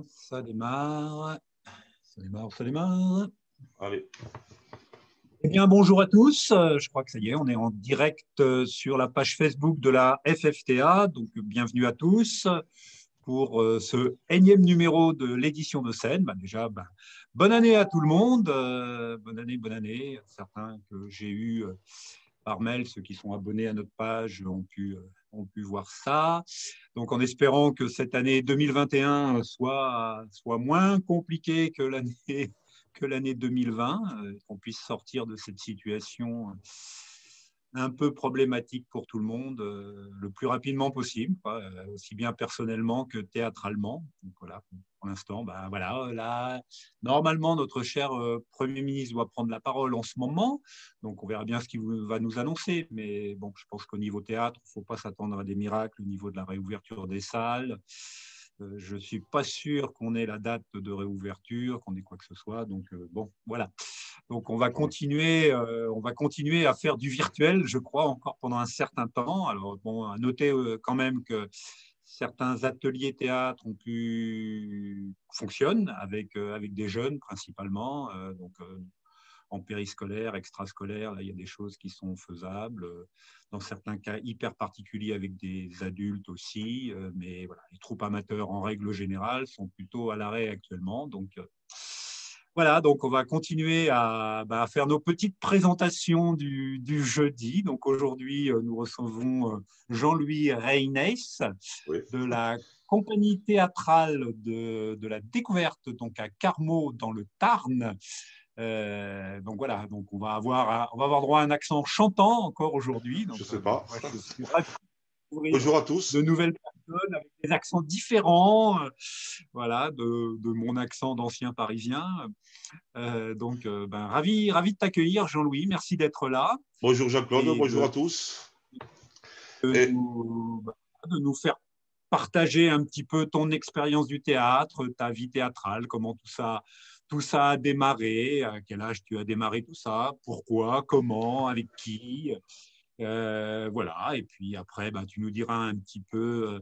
Ça démarre, ça démarre, ça démarre. Allez. Eh bien, bonjour à tous. Je crois que ça y est, on est en direct sur la page Facebook de la FFTA. Donc, bienvenue à tous pour ce énième numéro de l'édition de Seine. Déjà, bonne année à tout le monde. Bonne année, bonne année. Certains que j'ai eus par mail, ceux qui sont abonnés à notre page ont pu voir ça. Donc, en espérant que cette année 2021 soit moins compliquée que l'année 2020, qu'on puisse sortir de cette situation un peu problématique pour tout le monde le plus rapidement possible, quoi, aussi bien personnellement que théâtralement. Donc, voilà, pour l'instant, voilà, là, normalement, notre cher Premier ministre doit prendre la parole en ce moment. Donc, on verra bien ce qu'il va nous annoncer. Mais bon, je pense qu'au niveau théâtre, il ne faut pas s'attendre à des miracles au niveau de la réouverture des salles. Je ne suis pas sûr qu'on ait la date de réouverture, qu'on ait quoi que ce soit. Donc, bon, voilà. Donc, on va continuer à faire du virtuel, je crois, encore pendant un certain temps. Alors, bon, à noter quand même que certains ateliers théâtre fonctionnent avec des jeunes principalement. En périscolaire, extrascolaire, là, il y a des choses qui sont faisables. Dans certains cas hyper particuliers avec des adultes aussi. Mais voilà, les troupes amateurs, en règle générale, sont plutôt à l'arrêt actuellement. Donc, voilà, donc on va continuer à faire nos petites présentations du jeudi. Donc, aujourd'hui, nous recevons Jean-Louis Reynès Oui. de la compagnie théâtrale de la Découverte, donc à Carmaux, dans le Tarn. Donc voilà, donc on va avoir droit à un accent chantant encore aujourd'hui. Je Donc ne sais pas. moi, je suis ravi de découvrir Bonjour à de tous. nouvelles personnes avec des accents différents, voilà, de mon accent d'ancien Parisien. Ravi de t'accueillir, Jean-Louis. Merci d'être là Bonjour Jean-Claude, et bonjour à tous. Et de nous faire partager un petit peu ton expérience du théâtre, ta vie théâtrale, comment tout ça a démarré, à quel âge tu as démarré tout ça, pourquoi, comment, avec qui, voilà. Et puis après, tu nous diras un petit peu,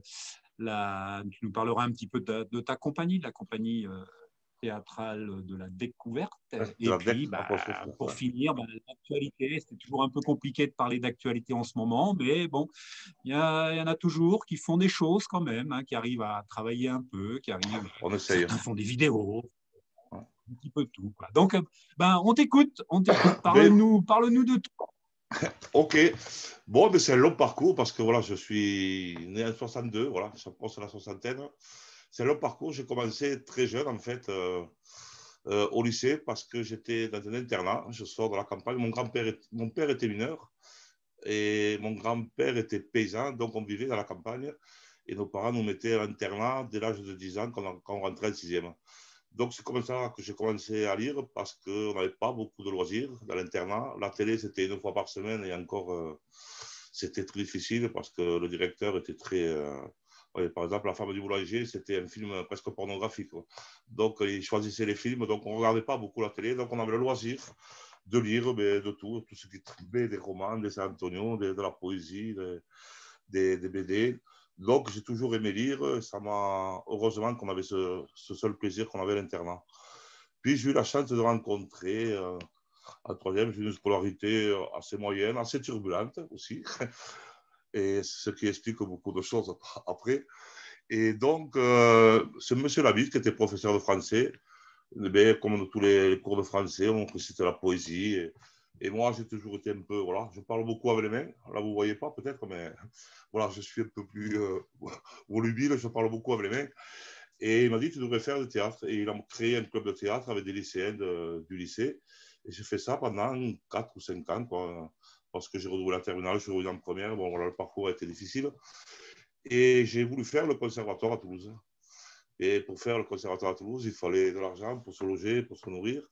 tu nous parleras un petit peu de ta compagnie, de la compagnie théâtrale de la Découverte. de Et la DEC, puis, apostrophe, pour ouais. finir, l'actualité. C'est toujours un peu compliqué de parler d'actualité en ce moment, mais bon, il y en a toujours qui font des choses quand même, hein, qui arrivent à travailler un peu, On essaye. certains font des vidéos, Ouais. un petit peu tout, quoi. Donc, on t'écoute. Ben, Parle-nous de tout. ok. Bon, ben, c'est un long parcours parce que voilà, je suis né en 62, voilà, je pense à la soixantaine. C'est un long parcours. J'ai commencé très jeune, en fait, au lycée parce que j'étais dans un internat. Je sors de la campagne. Mon père était mineur et mon grand-père était paysan, donc on vivait dans la campagne. Et nos parents nous mettaient à l'internat dès l'âge de 10 ans quand on rentrait en sixième. Donc, c'est comme ça que j'ai commencé à lire parce qu'on n'avait pas beaucoup de loisirs dans l'internat. La télé, c'était une fois par semaine et encore, c'était très difficile parce que le directeur était très. Ouais, par exemple, La femme du boulanger, c'était un film presque pornographique, quoi. Donc, il choisissait les films. Donc, on ne regardait pas beaucoup la télé. Donc, on avait le loisir de lire de tout ce qui tribait, des romans, des Saint Antonio, de la poésie, des BD. Donc, j'ai toujours aimé lire. Ça m'a heureusement qu'on avait ce seul plaisir qu'on avait à l'internat. Puis, j'ai eu la chance de rencontrer, en troisième, j'ai eu une scolarité assez moyenne, assez turbulente aussi, et ce qui explique beaucoup de choses après. Et donc, ce monsieur Labitte, qui était professeur de français, mais comme dans tous les cours de français, on récitait la poésie. Et moi, j'ai toujours été un peu, voilà, je parle beaucoup avec les mains. Là, vous ne voyez pas peut-être, mais voilà, je suis un peu plus volubile, je parle beaucoup avec les mains. Et il m'a dit, tu devrais faire du théâtre. Et il a créé un club de théâtre avec des lycéens du lycée. Et j'ai fait ça pendant 4 ou 5 ans, quoi, parce que j'ai redoublé la terminale, je suis revenu en première. Bon, voilà, le parcours a été difficile. Et j'ai voulu faire le conservatoire à Toulouse. Et pour faire le conservatoire à Toulouse, il fallait de l'argent pour se loger, pour se nourrir.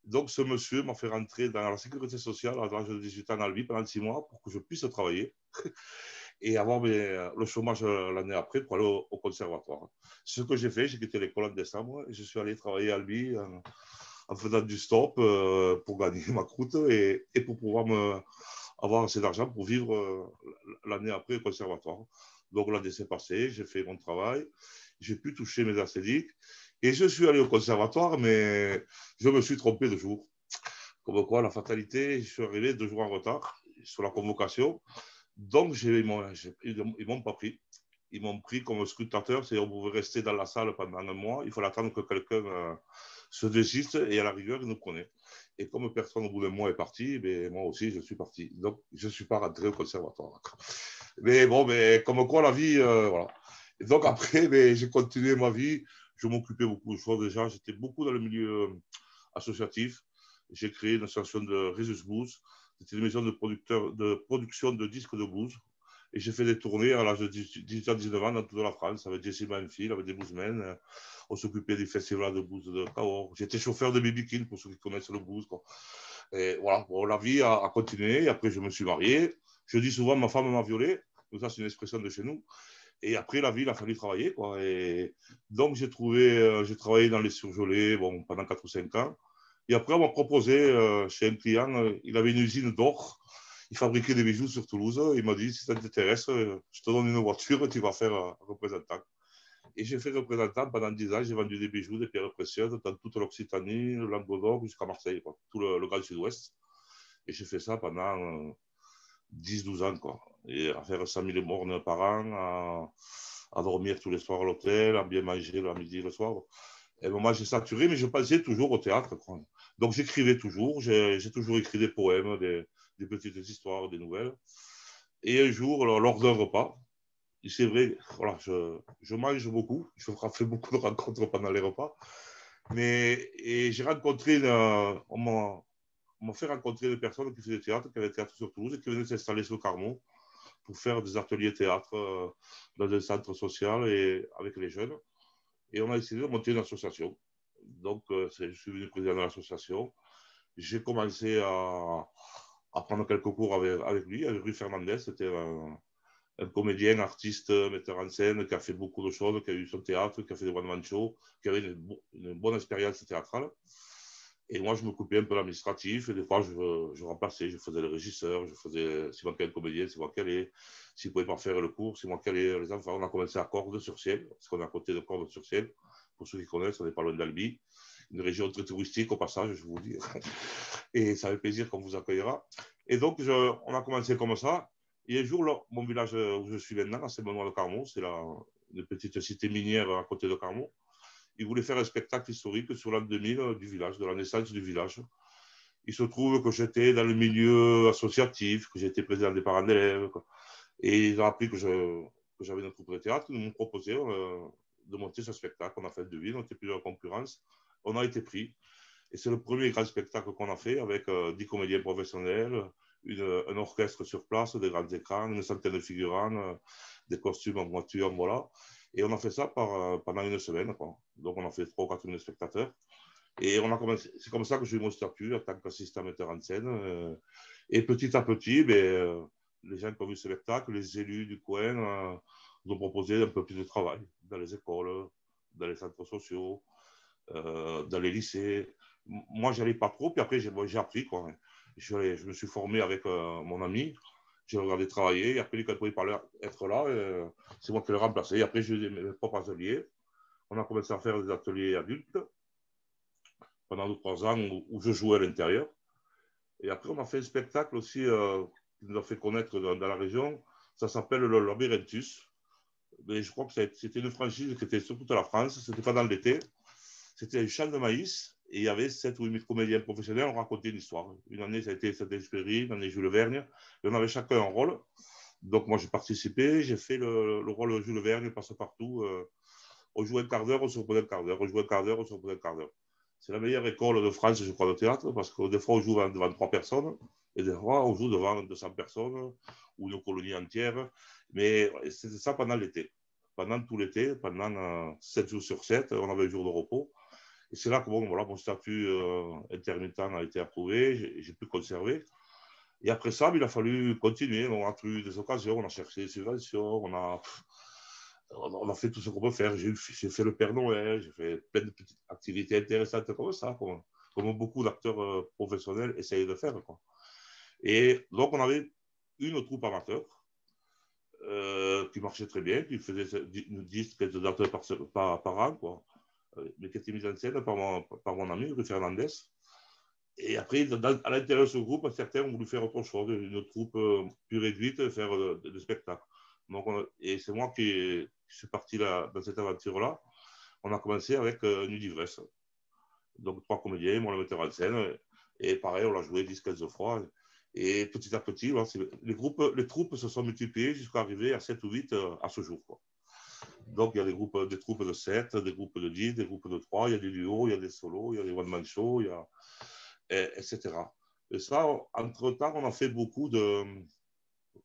Donc, ce monsieur m'a fait rentrer dans la sécurité sociale à l'âge de 18 ans à Albi pendant 6 mois pour que je puisse travailler et avoir le chômage l'année après pour aller au conservatoire. Ce que j'ai fait, j'ai quitté l'école en décembre et je suis allé travailler à Albi en faisant du stop pour gagner ma croûte et pour pouvoir avoir assez d'argent pour vivre l'année après au conservatoire. Donc, l'année s'est passée, j'ai fait mon travail. j'ai pu toucher mes acédiques. Et je suis allé au conservatoire, mais je me suis trompé de jour. Comme quoi, la fatalité, je suis arrivé 2 jours en retard sur la convocation. Donc, ils ne m'ont pas pris. Ils m'ont pris comme scrutateur, c'est-à-dire qu'on pouvait rester dans la salle pendant 1 mois. Il fallait attendre que quelqu'un se désiste et à la rigueur, il nous prenait. Et comme personne au bout d'un mois est parti, ben, moi aussi, je suis parti. Donc, je ne suis pas rentré au conservatoire. Mais bon, mais comme quoi, la vie, voilà. Et donc, après, ben, j'ai continué ma vie. Je m'occupais beaucoup de choses déjà. J'étais beaucoup dans le milieu associatif. J'ai créé une association de Rhesus Blues. C'était une maison de production de disques de blues. Et j'ai fait des tournées à l'âge de 18 ans, 19 ans dans toute la France avec Jesse Manfield, avec des bluesmen. On s'occupait des festivals de blues de Cahors. J'étais chauffeur de B.B. King pour ceux qui connaissent le blues, quoi. Et voilà, bon, la vie a continué. Et après, je me suis marié. Je dis souvent, ma femme m'a violé. Donc ça, c'est une expression de chez nous. Et après, la vie, il a fallu travailler, quoi. Et donc, j'ai travaillé dans les surgelés bon, pendant 4 ou 5 ans. Et après, on m'a proposé chez un client, il avait une usine d'or. Il fabriquait des bijoux sur Toulouse. Il m'a dit, si ça t'intéresse, je te donne une voiture et tu vas faire représentant. Et j'ai fait représentant pendant 10 ans. J'ai vendu des bijoux, des pierres précieuses dans toute l'Occitanie, le Languedoc jusqu'à Marseille, quoi, tout le Grand Sud-Ouest. Et j'ai fait ça pendant 10-12 ans, quoi. Et à faire 100 000 mornes par an, à dormir tous les soirs à l'hôtel, à bien manger le midi, le soir. Et moi, j'ai saturé, mais je pensais toujours au théâtre, quoi. Donc, j'écrivais toujours. J'ai toujours écrit des poèmes, des petites histoires, des nouvelles. Et un jour, lors d'un repas, c'est vrai, voilà, je mange beaucoup. Je fais beaucoup de rencontres pendant les repas. Et j'ai rencontré, on m'a fait rencontrer des personnes qui faisaient du théâtre, qui avaient théâtre sur Toulouse et qui venaient s'installer sur Carmont pour faire des ateliers théâtre dans un centre social et avec les jeunes. Et on a décidé de monter une association. Donc, je suis devenu président de l'association. J'ai commencé à prendre quelques cours avec lui, avec Rui Fernandez. C'était un comédien, artiste, metteur en scène, qui a fait beaucoup de choses, qui a eu son théâtre, qui a fait des one-man shows, qui avait une bonne expérience théâtrale. Et moi, je m'occupais un peu de l'administratif. Et des fois, je remplaçais, je faisais le régisseur, s'il manquait un comédien, c'est moi qui allais. S'il ne pouvait pas faire le cours, c'est moi qui allais. Les enfants, on a commencé à Cordes-sur-Ciel, parce qu'on est à côté de Cordes-sur-Ciel. Pour ceux qui connaissent, on n'est pas loin d'Albi. Une région très touristique, au passage, je vous dis. Et ça fait plaisir qu'on vous accueillera. Et donc, on a commencé comme ça. Et un jour, là, mon village où je suis maintenant, c'est Benoît-le-Carmont, c'est une petite cité minière à côté de Carmont. Ils voulaient faire un spectacle historique sur l'an 2000 du village, de la naissance du village. Il se trouve que j'étais dans le milieu associatif, que j'étais président des parents d'élèves. Et ils ont appris que j'avais une troupe de théâtre. Ils m'ont proposé de monter ce spectacle. On a fait 2 villes, on était plusieurs concurrences. On a été pris. Et c'est le premier grand spectacle qu'on a fait avec 10 comédiens professionnels, un orchestre sur place, des grands écrans, une centaine de figurants, des costumes en voiture, voilà. Et on a fait ça pendant 1 semaine, quoi. Donc, on a fait 3 ou 4 000 spectateurs. Et c'est comme ça que j'ai eu mon statut en tant qu'assistant metteur en scène. Et petit à petit, les gens qui ont vu ce spectacle, les élus du coin, nous ont proposé un peu plus de travail dans les écoles, dans les centres sociaux, dans les lycées. Moi, je n'allais pas trop, puis après, j'ai appris, quoi. Je me suis formé avec mon ami. J'ai regardé travailler, et après, quand il parlait être là, c'est moi qui l'ai remplacé. Et après, j'ai eu mes propres ateliers. On a commencé à faire des ateliers adultes pendant 2-3 ans où je jouais à l'intérieur. Et après, on a fait un spectacle aussi qui nous a fait connaître dans la région. Ça s'appelle le Labyrinthus. Mais je crois que c'était une franchise qui était sur toute la France. C'était pas dans l'été. C'était un champ de maïs. Et il y avait 7 ou 8 comédiens professionnels. On racontait une histoire. Une année, ça a été Saint-Exupéry, une année Jules Verne. Et on avait chacun un rôle. Donc, moi, j'ai participé. J'ai fait le rôle de Jules Verne, passe-partout. On jouait un quart d'heure, on se reprenait un quart d'heure. On jouait un quart d'heure, on se reprenait un quart d'heure. C'est la meilleure école de France, je crois, de théâtre, parce que des fois, on joue devant 3 personnes, et des fois, on joue devant 200 personnes, ou une colonie entière. Mais c'était ça pendant l'été. Pendant tout l'été, pendant 7 jours sur 7, on avait un jour de repos. Et c'est là que voilà, mon statut intermittent a été approuvé, j'ai pu conserver. Et après ça, il a fallu continuer. On a eu des occasions, on a cherché des subventions, on a fait tout ce qu'on peut faire. J'ai fait le Père Noël, j'ai fait plein de petites activités intéressantes comme ça, comme beaucoup d'acteurs professionnels essayent de faire, quoi. Et donc, on avait une troupe amateur qui marchait très bien, qui faisait 10-15 dates par an, quoi. Mais qui était mise en scène par mon ami, Rui Fernandez. Et après, à l'intérieur de ce groupe, certains ont voulu faire autre chose, une troupe plus réduite, faire des spectacles. Donc, et c'est moi qui suis parti là, dans cette aventure-là. On a commencé avec Nuit d'ivresse. Donc, 3 comédiens, moi le metteur en scène. Et pareil, on l'a joué 10-15 fois. Et petit à petit, voilà, les troupes se sont multipliées jusqu'à arriver à 7 ou 8 à ce jour, quoi. Donc, il y a des troupes de 7, des groupes de 10, des groupes de 3, il y a des duos, il y a des solos, il y a des one-man shows, etc. Et ça, entre-temps, on a fait beaucoup de,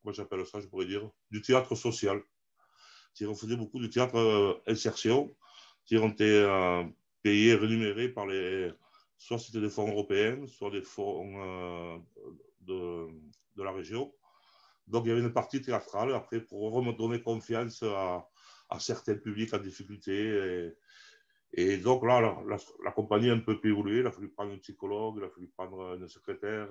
comment j'appelle ça, je pourrais dire, du théâtre social. On faisait beaucoup de théâtre insertion. On était payé, rémunéré par soit c'était des fonds européens, soit des fonds de la région. Donc, il y avait une partie théâtrale, après, pour redonner confiance à certains publics en difficulté. Et donc, là, la compagnie a un peu évolué. Il a fallu prendre un psychologue, il a fallu prendre une secrétaire.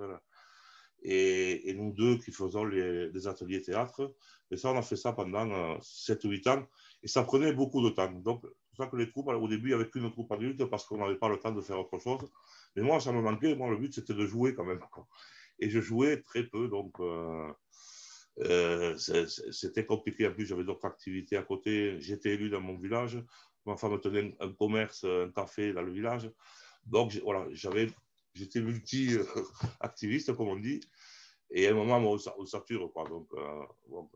Et nous deux qui faisons des ateliers théâtre. Et ça, on a fait ça pendant 7 ou 8 ans. Et ça prenait beaucoup de temps. Donc, c'est pour ça que les troupes, au début, il n'y avait qu'une troupe adulte parce qu'on n'avait pas le temps de faire autre chose. Mais moi, ça me manquait. Moi, le but, c'était de jouer quand même. Et je jouais très peu. Donc, c'était compliqué. En plus, j'avais d'autres activités à côté. J'étais élu dans mon village. Ma femme tenait un commerce, un café dans le village. Donc, voilà, j'étais multi-activiste, comme on dit. Et à un moment, on sature, quoi. Donc, bon,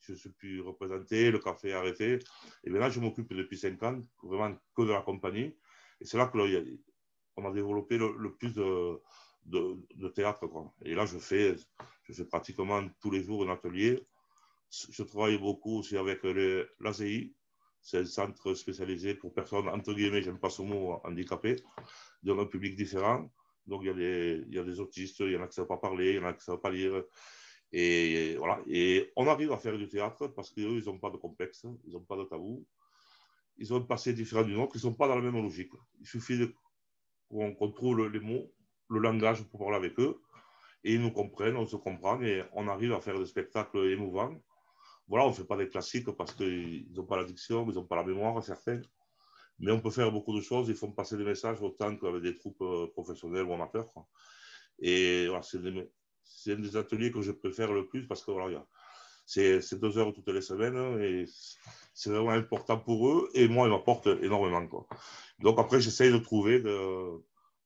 je ne suis plus représenté, le café est arrêté. Et maintenant, je m'occupe depuis 5 ans, vraiment que de la compagnie. Et c'est là qu'on a développé le plus de théâtre, quoi. Et là, je fais pratiquement tous les jours un atelier. Je travaille beaucoup aussi avec l'ACI. C'est un centre spécialisé pour personnes, entre guillemets, j'aime pas ce mot, handicapées, dans un public différent. Donc, il y a des autistes, il y en a qui ne savent pas parler, il y en a qui ne savent pas lire. Et voilà. Et on arrive à faire du théâtre parce qu'eux, ils n'ont pas de complexe, ils n'ont pas de tabou. Ils ont un passé différent du nôtre, ils ne sont pas dans la même logique. Il suffit qu'on trouve les mots, le langage pour parler avec eux. Et ils nous comprennent, on se comprend et on arrive à faire des spectacles émouvants. Voilà, on ne fait pas des classiques parce qu'ils n'ont pas l'addiction, ils n'ont pas la mémoire, certains. Mais on peut faire beaucoup de choses. Ils font passer des messages autant qu'avec des troupes professionnelles ou amateurs, quoi. Et voilà, c'est un des ateliers que je préfère le plus parce que voilà, c'est 2 heures toutes les semaines et c'est vraiment important pour eux. Et moi, ils m'apportent énormément, quoi. Donc après, j'essaye de trouver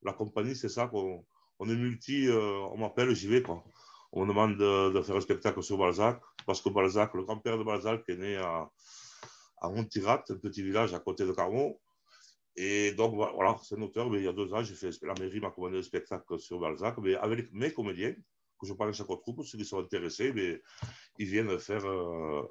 la compagnie, c'est ça qu'on est multi, on m'appelle, j'y vais, quoi. On me demande de faire un spectacle sur Balzac parce que Balzac, le grand-père de Balzac, est né à Montirat, un petit village à côté de Carmont. Et donc, voilà, c'est un auteur. Mais il y a 2 ans, la mairie m'a commandé un spectacle sur Balzac, mais avec mes comédiens, que je parle à chaque troupe, ceux qui sont intéressés, mais ils viennent faire un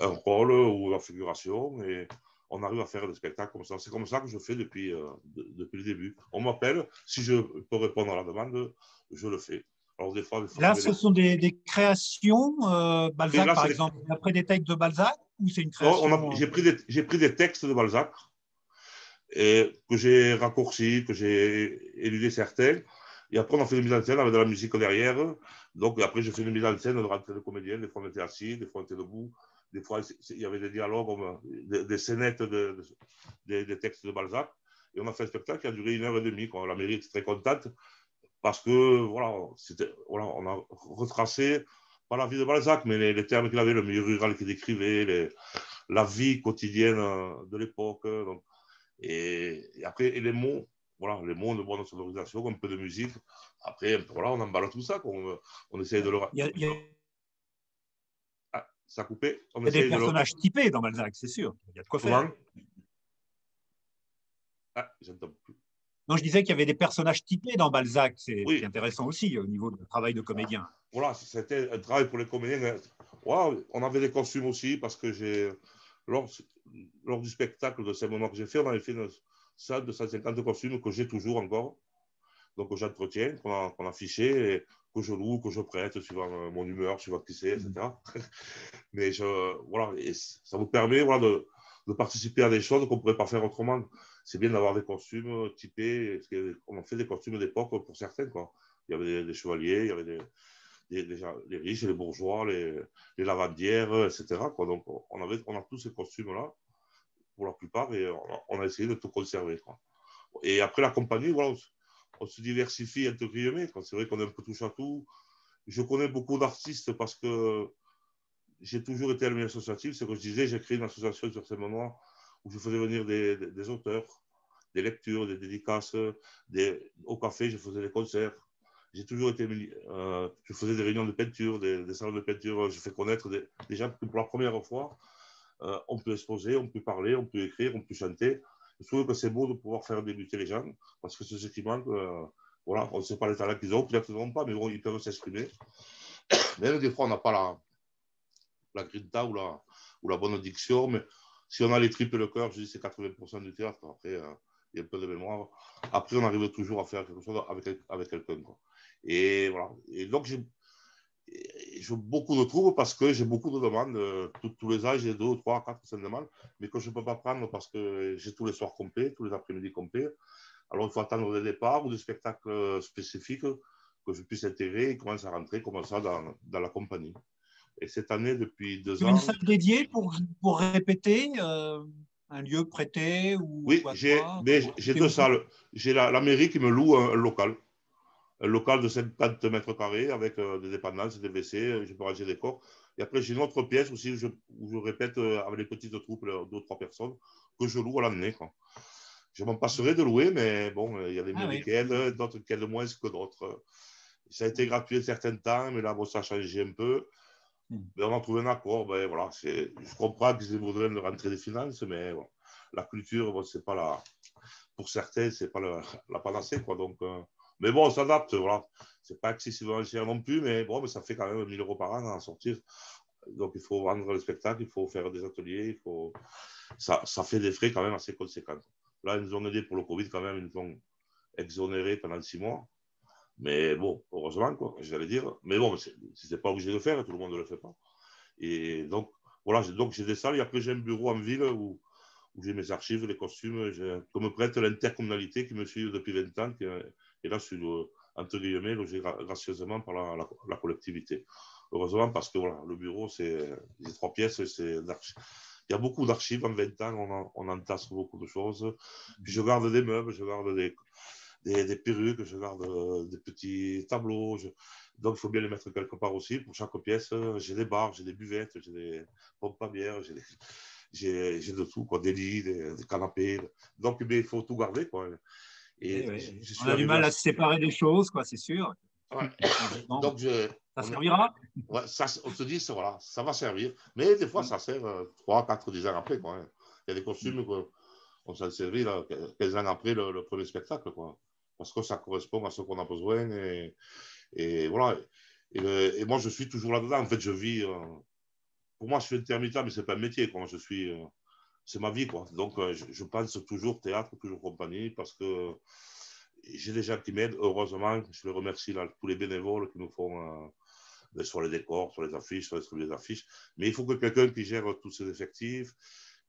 rôle ou la figuration, et on arrive à faire des spectacles comme ça. C'est comme ça que je fais depuis le début. On m'appelle, si je peux répondre à la demande, je le fais. Alors, des fois, Là, ce sont des créations, Balzac, là, par exemple, après des textes de Balzac, ou c'est une non, création j'ai pris des textes de Balzac, et que j'ai raccourci, que j'ai éludé certains. Et après, on a fait une mise en scène avec de la musique derrière. Donc, après, je fais une mise en scène de rentrer de comédien. Des fois, on était assis, des fois, on était debout. Des fois, il y avait des dialogues, des scénettes des textes de Balzac. Et on a fait un spectacle qui a duré 1 heure et demie, quoi. La mairie était très contente parce que, voilà, on a retracé, pas la vie de Balzac, mais les termes qu'il avait, le milieu rural qu'il décrivait, la vie quotidienne de l'époque. Donc, et après, et les mots, voilà, les mots de bonne sonorisation, un peu de musique. Après, voilà, on emballe tout ça. On essaye de le. il y a Ah, ça a coupé. On des essaye de le. personnages typés dans Balzac, c'est sûr. Il y a de quoi faire. Comment? Ah, j'entends plus. Non, je disais qu'il y avait des personnages typés dans Balzac. C'est Oui, intéressant aussi au niveau du travail de comédien. voilà, c'était un travail pour les comédiens. Wow, on avait des costumes aussi parce que lors du spectacle de ces moments que j'ai fait, on avait fait une salle de 150 costumes que j'ai toujours encore. Donc, que j'entretiens, qu'on a fiché, et que je loue, que je prête, suivant mon humeur, suivant qui c'est, etc. Mais voilà, et ça vous permet voilà, de participer à des choses qu'on ne pourrait pas faire autrement. C'est bien d'avoir des costumes typés. On a fait des costumes d'époque pour certains, quoi. Il y avait des chevaliers, il y avait les riches, les bourgeois, les lavandières, etc. Quoi. Donc, on a tous ces costumes-là, pour la plupart, et on a essayé de tout conserver. Quoi. Et après, la compagnie, voilà, on se diversifie entre guillemets. C'est vrai qu'on est un peu touche à tout. Je connais beaucoup d'artistes parce que j'ai toujours été à l'Union associative. C'est ce que je disais, j'ai créé une association sur ces moments où je faisais venir des auteurs, des lectures, des dédicaces, au café, je faisais des concerts. J'ai toujours été, je faisais des réunions de peinture, des salons de peinture, je fais connaître des gens qui, pour la première fois, on peut exposer, on peut parler, on peut écrire, on peut chanter. Je trouve que c'est beau de pouvoir faire débuter les gens, parce que c'est ce qui manque. Voilà, on ne sait pas les talents qu'ils ont, peut-être qu'ils n'ont pas, mais bon, ils peuvent s'exprimer. Même des fois, on n'a pas la grinta ou la bonne diction, mais si on a les tripes et le cœur, je dis c'est 80% du théâtre. Après, il y a un peu de mémoire. Après, on arrive toujours à faire quelque chose avec quelqu'un. Et voilà. Et donc, j'ai beaucoup de troubles parce que j'ai beaucoup de demandes. Tous les ans, j'ai 2, 3, 4, 5 demandes, mais que je ne peux pas prendre parce que j'ai tous les soirs complets, tous les après-midi complets. Alors, il faut attendre des départs ou des spectacles spécifiques que je puisse intégrer et commencer à rentrer comme ça dans la compagnie. Et cette année, depuis 2 Une ans, salle dédiée pour répéter, un lieu prêté ou oui, à toi? j'ai C'est 2 où? salles. J'ai la mairie qui me loue un local de 50 mètres carrés avec des dépendances, des WC, je peux ranger des corps. Et après, j'ai une autre pièce aussi où je répète avec les petites troupes, 2 ou 3 personnes, que je loue à l'année. Je m'en passerai de louer, mais bon, il y a des Ah mairies oui. qui aident, d'autres qui aident moins que d'autres. Ça a été gratuit un certain temps, mais là, bon, ça a changé un peu. Mais on a trouvé un accord. Ben, voilà, je comprends qu'ils aient besoin de rentrer des finances, mais bon, la culture, bon, c'est pas pour certains, c'est pas la panacée. Quoi, donc, mais bon, on s'adapte. Voilà. C'est pas excessivement cher non plus, mais bon, mais ça fait quand même 1 000 euros par an à sortir. Donc, il faut vendre le spectacle, il faut faire des ateliers, ça fait des frais quand même assez conséquents. Là, ils nous ont aidé pour le Covid quand même, ils nous ont exonéré pendant 6 mois. Mais bon, heureusement, quoi, j'allais dire. Mais bon, c'est pas obligé de le faire, tout le monde ne le fait pas. Et donc, voilà, j'ai des salles et après, j'ai un bureau en ville où j'ai mes archives, les costumes, que me prête l'intercommunalité qui me suit depuis 20 ans. Et là, je suis, entre guillemets, logé gracieusement par la collectivité. Heureusement, parce que voilà, le bureau, c'est 3 pièces. Il y a beaucoup d'archives en 20 ans, on entasse beaucoup de choses. Puis je garde des meubles, je garde des perruques, je garde des petits tableaux. Donc, il faut bien les mettre quelque part aussi. Pour chaque pièce, j'ai des bars, j'ai des buvettes, j'ai des pompes à bière, j'ai de tout, quoi, des lits, des canapés. Donc, il faut tout garder. Quoi. Et Oui, oui, oui. je On suis a du arrivé à. mal à se séparer des choses, quoi, c'est sûr. Ouais. En disant, Donc, ça servira. ouais, on se dit, voilà, ça va servir. Mais des fois, ça sert 3, 4, 10 ans après. Quoi, hein. Il y a des costumes qu'on s'en servi là, 15 ans après le premier spectacle. Quoi, parce que ça correspond à ce qu'on a besoin. Et voilà. Et moi, je suis toujours là-dedans. En fait, je vis. Pour moi, je suis intermittent, mais ce n'est pas un métier. Quoi. C'est ma vie. Quoi. Donc, je pense toujours théâtre, toujours compagnie, parce que j'ai des gens qui m'aident. Heureusement, je les remercie là, tous les bénévoles qui nous font sur les décors, sur les affiches, sur les affiches. Mais il faut que quelqu'un qui gère tous ces effectifs,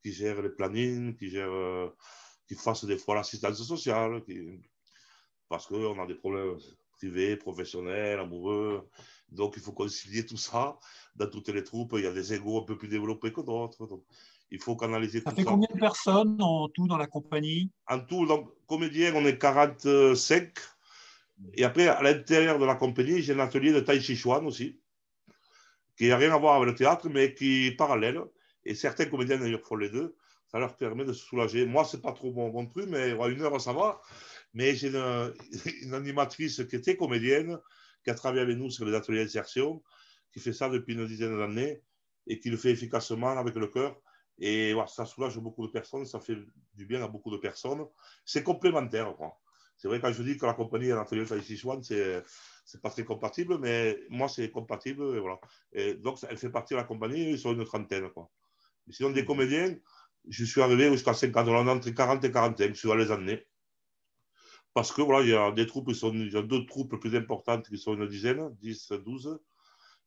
qui gère les plannings, qui fasse des fois l'assistance sociale, parce qu'on a des problèmes privés, professionnels, amoureux. Donc, il faut concilier tout ça. Dans toutes les troupes, il y a des égos un peu plus développés que d'autres. Donc, il faut canaliser Ça tout fait ça. combien de personnes en tout dans la compagnie? En tout, donc, comédien, on est 45. Et après, à l'intérieur de la compagnie, j'ai un atelier de Tai Chi Chuan aussi, qui n'a rien à voir avec le théâtre, mais qui est parallèle. Et certains comédiens, d'ailleurs, font les deux. Ça leur permet de se soulager. Moi, ce n'est pas trop mon truc, mais 1 heure, ça va. Mais j'ai une animatrice qui était comédienne, qui a travaillé avec nous sur les ateliers d'insertion, qui fait ça depuis une dizaine d'années et qui le fait efficacement avec le cœur. Et voilà, ça soulage beaucoup de personnes, ça fait du bien à beaucoup de personnes. C'est complémentaire. C'est vrai, quand je dis que la compagnie est un atelier de Tai Chi Chuan, c'est pas très compatible, mais moi, c'est compatible. Et voilà. Et donc, elle fait partie de la compagnie, ils sont une trentaine. Quoi. Mais sinon, des comédiens, je suis arrivé jusqu'à 50, entre 40 et 45, sur les années. Parce que voilà, il y a des troupes, il y a 2 troupes plus importantes qui sont une dizaine, 10, 12.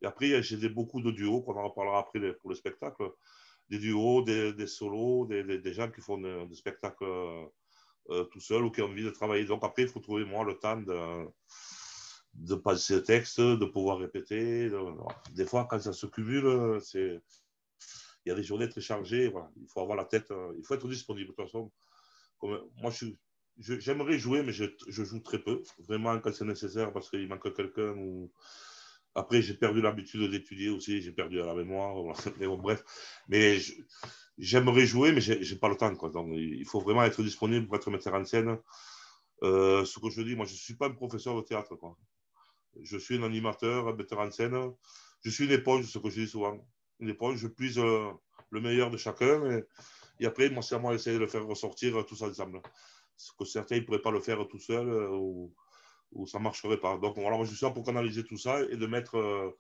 Et après, j'ai beaucoup de duos, qu'on en reparlera après pour le spectacle. Des duos, des solos, des gens qui font des spectacles tout seuls ou qui ont envie de travailler. Donc après, il faut trouver, moi, le temps de passer le texte, de pouvoir répéter. Des fois, quand ça se cumule, il y a des journées très chargées. Voilà. Il faut avoir la tête, il faut être disponible. De toute façon, moi, j'aimerais jouer, mais je joue très peu. Vraiment, quand c'est nécessaire, parce qu'il manque quelqu'un. Après, j'ai perdu l'habitude d'étudier aussi, j'ai perdu la mémoire. Voilà. Mais bon, bref. Mais j'aimerais jouer, mais je n'ai pas le temps. Quoi. Donc, il faut vraiment être disponible pour être metteur en scène. Ce que je dis, moi, je ne suis pas un professeur de théâtre. Quoi. Je suis un animateur, un metteur en scène. Je suis une éponge, ce que je dis souvent. Une éponge, je puise le meilleur de chacun. Et après, moi, c'est à moi d'essayer de le faire ressortir tous ensemble. Ce que certains ne pourraient pas le faire tout seul ou ça ne marcherait pas. Donc, voilà, moi, je suis là pour canaliser tout ça et de mettre,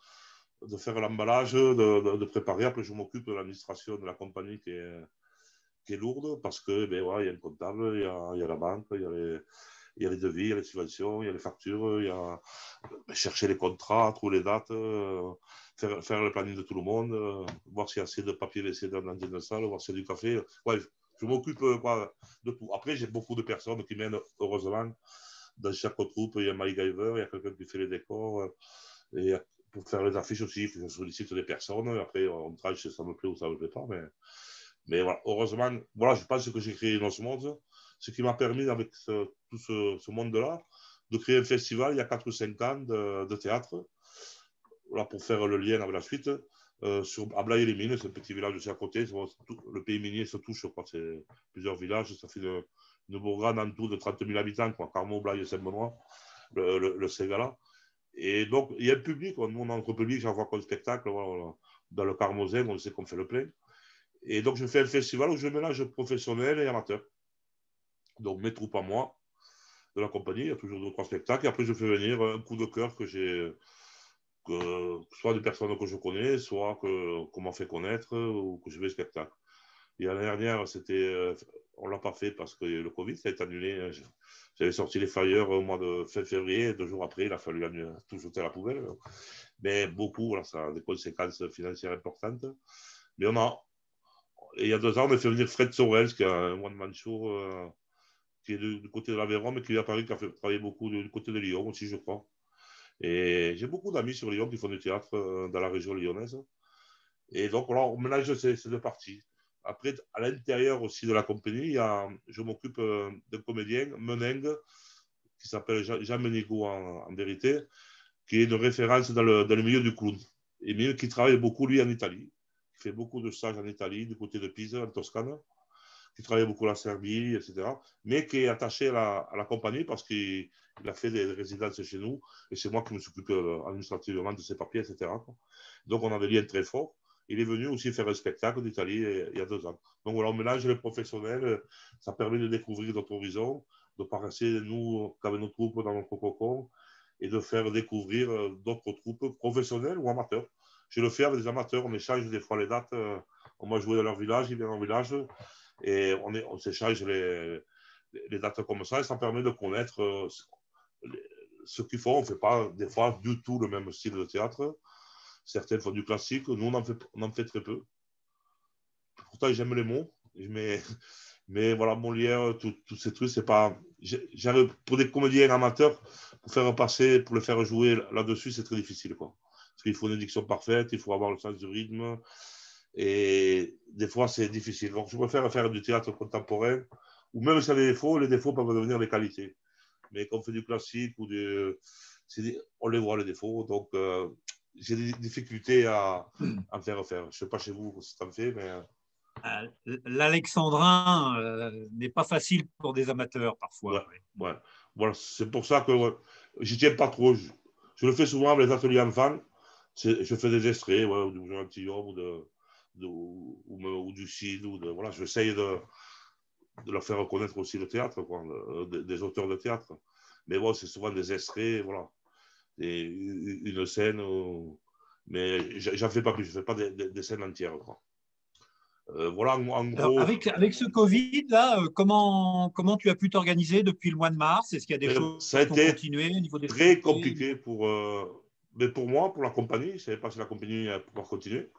de faire l'emballage, de préparer. Après, je m'occupe de l'administration de la compagnie qui est lourde parce que, ben, voilà, il y a le comptable, il y a la banque, il y a les devis, il y a les subventions, il y a les factures, il y a chercher les contrats, trouver les dates, faire le planning de tout le monde, voir s'il y a assez de papier laissé dans une salle, voir s'il y a du café. Ouais, je m'occupe de tout. Après, j'ai beaucoup de personnes qui m'aident, heureusement. Dans chaque troupe, il y a un MacGyver, il y a quelqu'un qui fait les décors. Et pour faire les affiches aussi, je sollicite des personnes. Après, on tranche si ça me plaît ou ça ne me plaît pas. Mais voilà, heureusement, voilà, je pense que j'ai créé une osmose, ce qui m'a permis, avec tout ce monde-là, de créer un festival il y a 4 ou 5 ans de théâtre, là, pour faire le lien avec la suite, à Blaye-les-Mines, c'est un petit village aussi à côté. Le pays minier se touche, quoi. C'est plusieurs villages, ça fait une bourgade en tout de 30 000 habitants, quoi. Carmaux, Blaye et Saint-Benoît, le Ségala. Et donc, il y a un public, nous, on a notre public, j'en vois comme spectacle, voilà, dans le Carmosin, on sait qu'on fait le plein. Et donc, je fais un festival où je mélange professionnels et amateurs. Donc, mes troupes à moi, de la compagnie, il y a toujours 2 ou 3 spectacles. Et après, je fais venir un coup de cœur soit des personnes que je connais, soit qu'on m'a fait connaître ou que je vais au spectacle. Et l'année dernière, on ne l'a pas fait parce que le Covid, ça a été annulé. J'avais sorti les flyers au mois de fin février, et 2 jours après, il a fallu tout jeter à la poubelle. Mais beaucoup, voilà, ça a des conséquences financières importantes. Mais il y a 2 ans, on a fait venir Fred Sorels, qui est un one-man show, qui est du côté de l'Aveyron, mais qui est à Paris, qui a fait travailler beaucoup du côté de Lyon aussi, je crois. Et j'ai beaucoup d'amis sur Lyon qui font du théâtre dans la région lyonnaise. Et donc, là, on mélange ces 2 parties. Après, à l'intérieur aussi de la compagnie, je m'occupe d'un comédien, Meningue, qui s'appelle Jean Menigo en vérité, qui est une référence dans le milieu du clown. Et qui travaille beaucoup, lui, en Italie. Il fait beaucoup de stages en Italie, du côté de Pise, en Toscane, qui travaille beaucoup la Serbie, etc. Mais qui est attaché à la compagnie parce qu'il a fait des résidences chez nous. Et c'est moi qui me s'occupe administrativement de ses papiers, etc. Donc, on avait des liens très forts. Il est venu aussi faire un spectacle d'Italie il y a 2 ans. Donc voilà, on mélange les professionnels, ça permet de découvrir d'autres horizons, de passer, nous, avec nos troupes dans notre cocon, et de faire découvrir d'autres troupes professionnelles ou amateurs. Je le fais avec des amateurs, on échange des fois les dates. On va jouer dans leur village, ils viennent dans le village, et on s'échange les dates comme ça, et ça permet de connaître ce qu'ils font. On ne fait pas des fois du tout le même style de théâtre. Certains font du classique, nous on en fait très peu. Pourtant j'aime les mots, mais voilà, Molière, tous ces trucs, c'est pas. Pour des comédiens amateurs, pour le faire jouer là-dessus, c'est très difficile, quoi. Parce qu'il faut une diction parfaite, il faut avoir le sens du rythme, et des fois c'est difficile. Donc je préfère faire du théâtre contemporain, ou même si y a des défauts, les défauts peuvent devenir des qualités. Mais quand on fait du classique, on les voit les défauts, donc j'ai des difficultés à en faire faire. Je ne sais pas chez vous si ça me fait, mais. L'alexandrin n'est pas facile pour des amateurs parfois. Ouais, ouais. Voilà, c'est pour ça que je tiens pas trop. Je le fais souvent avec les ateliers enfants. Je fais des extraits, ouais, du gentilhomme ou du Cid. Voilà, j'essaye de leur faire reconnaître aussi le théâtre, quoi, des auteurs de théâtre. Mais bon, c'est souvent des extraits, voilà. Une scène, mais j'en fais pas plus, je ne fais pas des scènes entières, quoi. Voilà, en Alors, gros. avec ce Covid-là, comment tu as pu t'organiser depuis le mois de mars? Est-ce qu'il y a des choses Ça a qui ont été continué au niveau des très chantiers? compliqué mais pour moi, pour la compagnie. Je ne savais pas si la compagnie allait pouvoir continuer.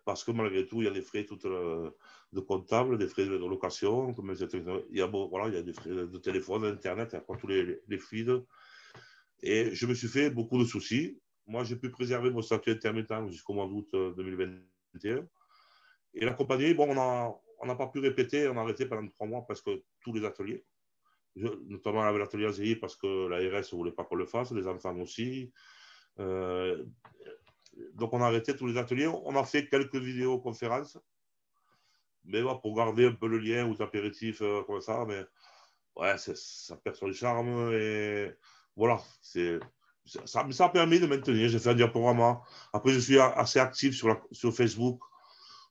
Parce que malgré tout, il y a des frais de comptable, des frais de location. Il y a, voilà, il y a des frais de téléphone, d'Internet, il y a tous les fluides. Et je me suis fait beaucoup de soucis. Moi, j'ai pu préserver mon statut intermittent jusqu'au mois d'août 2021. Et la compagnie, bon, on n'a pas pu répéter, on a arrêté pendant 3 mois presque tous les ateliers. Notamment avec l'atelier AZI parce que l'ARS ne voulait pas qu'on le fasse, les enfants aussi. Donc, on a arrêté tous les ateliers. On a fait quelques vidéoconférences, mais ouais, pour garder un peu le lien ou l'apéritif comme ça. Mais ouais, ça perd son charme. Et voilà, ça a permis de maintenir. J'ai fait un diaporama. Après, je suis assez actif sur Facebook.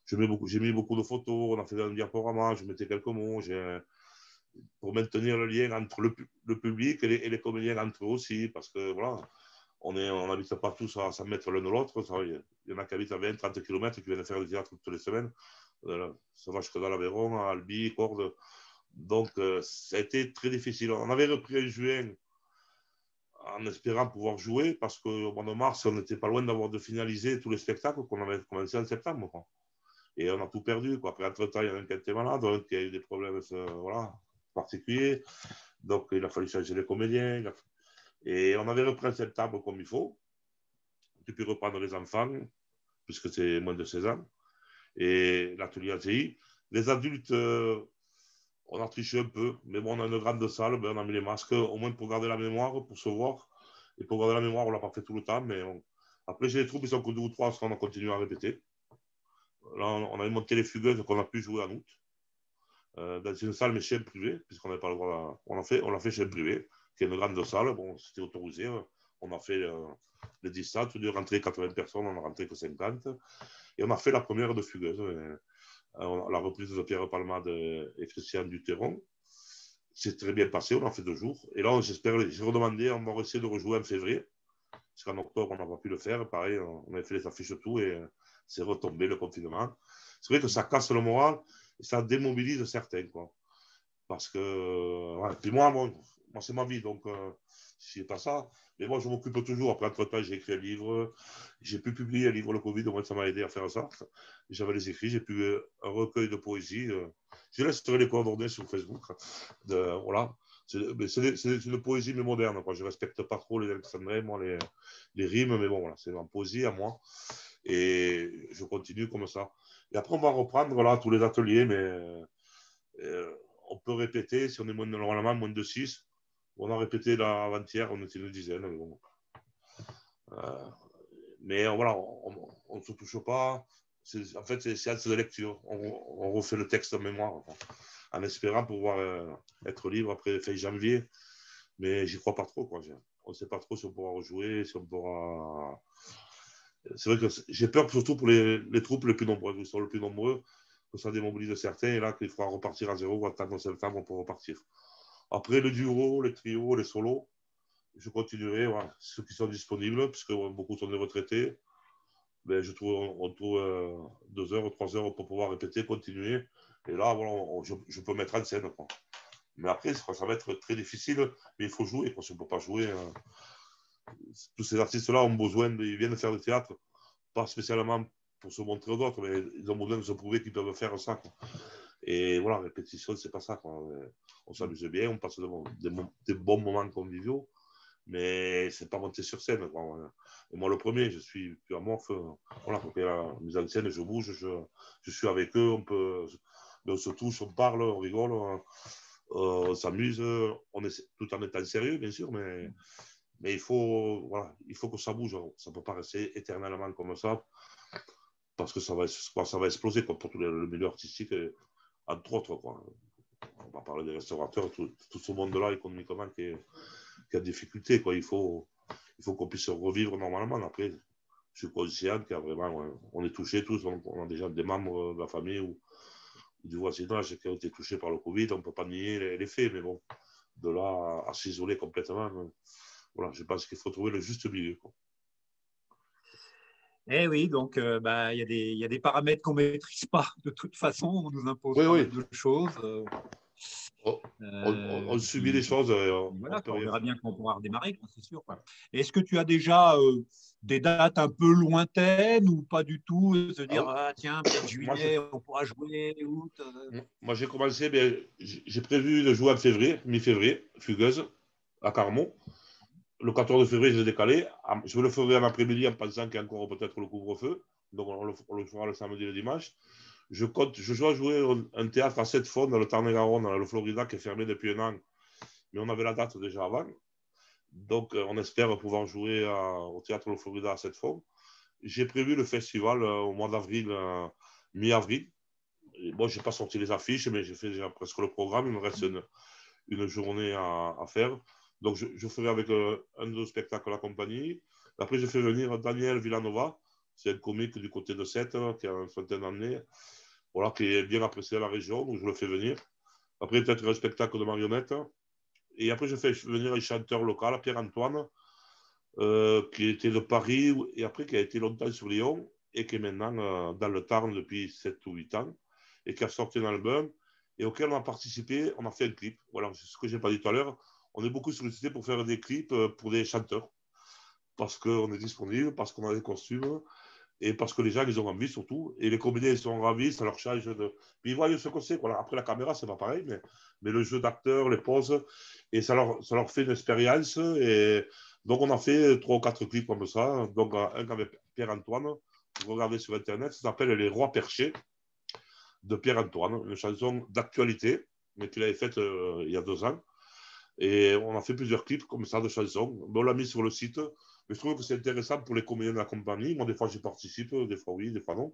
J'ai mis beaucoup de photos. On a fait un diaporama. Je mettais quelques mots. Pour maintenir le lien entre le public et les comédiens entre eux aussi. Parce que voilà, on n'habite pas tous à 100 mètres l'un de l'autre. Il y en a qui habitent à 20, 30 km qui viennent faire du théâtre toutes les semaines. Ça va jusque dans l'Aveyron, à Albi, Cordes. Donc, ça a été très difficile. On avait repris en juin en espérant pouvoir jouer parce qu'au mois de mars, on n'était pas loin d'avoir de finaliser tous les spectacles qu'on avait commencé en septembre. Quoi. Et on a tout perdu. Quoi. Après, entre-temps, il y en a un qui était malade, un qui a eu des problèmes voilà, particuliers. Donc, il a fallu changer les comédiens. Et on avait repris en septembre comme il faut. J'ai pu reprendre les enfants, puisque c'est moins de 16 ans. Et l'atelier ATI. Les adultes, on a triché un peu. Mais bon, on a une grande salle, ben on a mis les masques, au moins pour garder la mémoire, pour se voir. Et pour garder la mémoire, on ne l'a pas fait tout le temps. Mais après, j'ai les troupes, ils sont que 2 ou 3, parce qu'on a continué à répéter. Là, on a monté les fugueuses qu'on a pu jouer en août. Dans une salle, mais chez un privé, puisqu'on n'avait pas le droit. On l'a fait chez un privé, qui est une grande salle. Bon, c'était autorisé. On a fait les distances. De rentrer 80 personnes, on n'a rentré que 50. Et on a fait la première de fugueuse. La reprise de Pierre Palmade et Christian Duterron. C'est très bien passé, on a fait 2 jours. Et là, j'ai redemandé, on va essayer de rejouer en février. Parce qu'en octobre, on n'a pas pu le faire. Pareil, on avait fait les affiches tout et c'est retombé le confinement. C'est vrai que ça casse le moral et ça démobilise certains. Quoi. Parce que, ouais. Puis moi c'est ma vie, donc je ne sais pas ça. Mais moi, je m'occupe toujours. Après, entre-temps, j'ai écrit un livre. J'ai pu publier un livre, le Covid, au moins, ça m'a aidé à faire ça. J'avais les écrits, j'ai pu un recueil de poésie. Je laisserai les coordonnées sur Facebook. Voilà. C'est une poésie, mais moderne. Quoi. Je ne respecte pas trop les alexandrins, moi, les rimes, mais bon, voilà, c'est ma poésie à moi. Et je continue comme ça. Et après, on va reprendre là, tous les ateliers, mais on peut répéter, si on est normalement moins de 6. On a répété là avant-hier, on était une dizaine. Mais, bon. Mais voilà, on ne se touche pas. En fait, c'est séance de lecture. On refait le texte en mémoire, quoi, en espérant pouvoir être libre après fin janvier. Mais j'y crois pas trop. Quoi. On ne sait pas trop si on pourra rejouer, si on pourra. C'est vrai que j'ai peur surtout pour les troupes les plus nombreuses. Ils sont les plus nombreux, que ça démobilise certains. Et là, qu'il faudra repartir à zéro, ou attendre septembre pour repartir. Après, le duo, les trios, les solos, je continuerai. Voilà, ceux qui sont disponibles, puisque beaucoup sont des retraités. Ben, on trouve 2 heures, 3 heures pour pouvoir répéter, continuer. Et là, voilà, je peux mettre en scène. Quoi. Mais après, ça va être très difficile. Mais il faut jouer. Si on ne peut pas jouer, tous ces artistes-là ont besoin, ils viennent faire du théâtre, pas spécialement pour se montrer aux autres, mais ils ont besoin de se prouver qu'ils peuvent faire ça. Quoi. Et voilà, répétition, c'est pas ça. Quoi. On s'amuse bien, on passe des bons moments conviviaux, mais c'est pas monter sur scène. Quoi. Et moi, le premier, je suis plus amorphe. Voilà, pour la mise en scène, je bouge, je suis avec eux, on se touche, on parle, on rigole, on s'amuse, tout en étant sérieux, bien sûr, mais il faut que ça bouge. Ça ne peut pas rester éternellement comme ça, parce que ça va exploser quoi, pour tout le milieu artistique, entre autres. Quoi. On va parler des restaurateurs, tout ce monde-là économiquement qui a des difficultés. Quoi. Il faut qu'on puisse revivre normalement. Après, je suis conscient qu'il y a vraiment, on est touchés tous, on a déjà des membres de la famille ou du voisinage qui ont été touchés par le Covid. On ne peut pas nier les faits, mais bon, de là à s'isoler complètement, voilà, je pense qu'il faut trouver le juste milieu. Quoi. Eh oui, donc il y a des paramètres qu'on ne maîtrise pas. De toute façon, on nous impose pas Oui. mal de choses. On subit les choses. Voilà, peut on rien verra faire. bien quand on pourra redémarrer, c'est sûr. Est-ce que tu as déjà des dates un peu lointaines ou pas du tout? Se dire, tiens, peut-être juillet, on pourra jouer, août. Moi, j'ai commencé, j'ai prévu de jouer en février, mi-février, Fugueuse, à Carmont. le 14 février, je l'ai décalé. Je le ferai en après-midi en pensant qu'il y a encore peut-être le couvre-feu. Donc, on le fera le samedi et le dimanche. Je dois jouer un théâtre à 7 fonds dans le Tarn-et-Garonne, dans le Florida, qui est fermé depuis un an. Mais on avait la date déjà avant. Donc, on espère pouvoir jouer au théâtre Le Florida à 7 fonds. J'ai prévu le festival au mois d'avril, mi-avril. Bon, je n'ai pas sorti les affiches, mais j'ai fait déjà presque le programme. Il me reste une journée à faire. Donc, je ferai avec un de nos spectacles à la compagnie. Après, je fais venir Daniel Villanova. C'est un comique du côté de Sète, qui a une vingtaine d'années, voilà, qui est bien apprécié à la région. Donc, je le fais venir. Après, peut-être un spectacle de marionnettes. Et après, je fais venir un chanteur local, Pierre-Antoine, qui était de Paris et après qui a été longtemps sur Lyon et qui est maintenant dans le Tarn depuis 7 ou 8 ans et qui a sorti un album et auquel on a participé, on a fait un clip. Voilà, c'est ce que je n'ai pas dit tout à l'heure. On est beaucoup sollicité pour faire des clips pour des chanteurs parce qu'on est disponible, parce qu'on a des costumes et parce que les gens, ils ont envie surtout. Et les comédiens, ils sont ravis, ça leur change de... Puis ils voient ce que c'est. Voilà. Après, la caméra, c'est pas pareil, mais le jeu d'acteur, les poses, et ça leur fait une expérience. Et donc, on a fait 3 ou 4 clips comme ça. Donc, un avec Pierre-Antoine, vous regardez sur Internet, ça s'appelle Les Rois Perchés de Pierre-Antoine, une chanson d'actualité, mais qu'il avait faite il y a 2 ans. Et on a fait plusieurs clips comme ça de chansons. On l'a mis sur le site. Mais je trouve que c'est intéressant pour les comédiens de la compagnie. Moi, des fois, j'y participe, des fois oui, des fois non.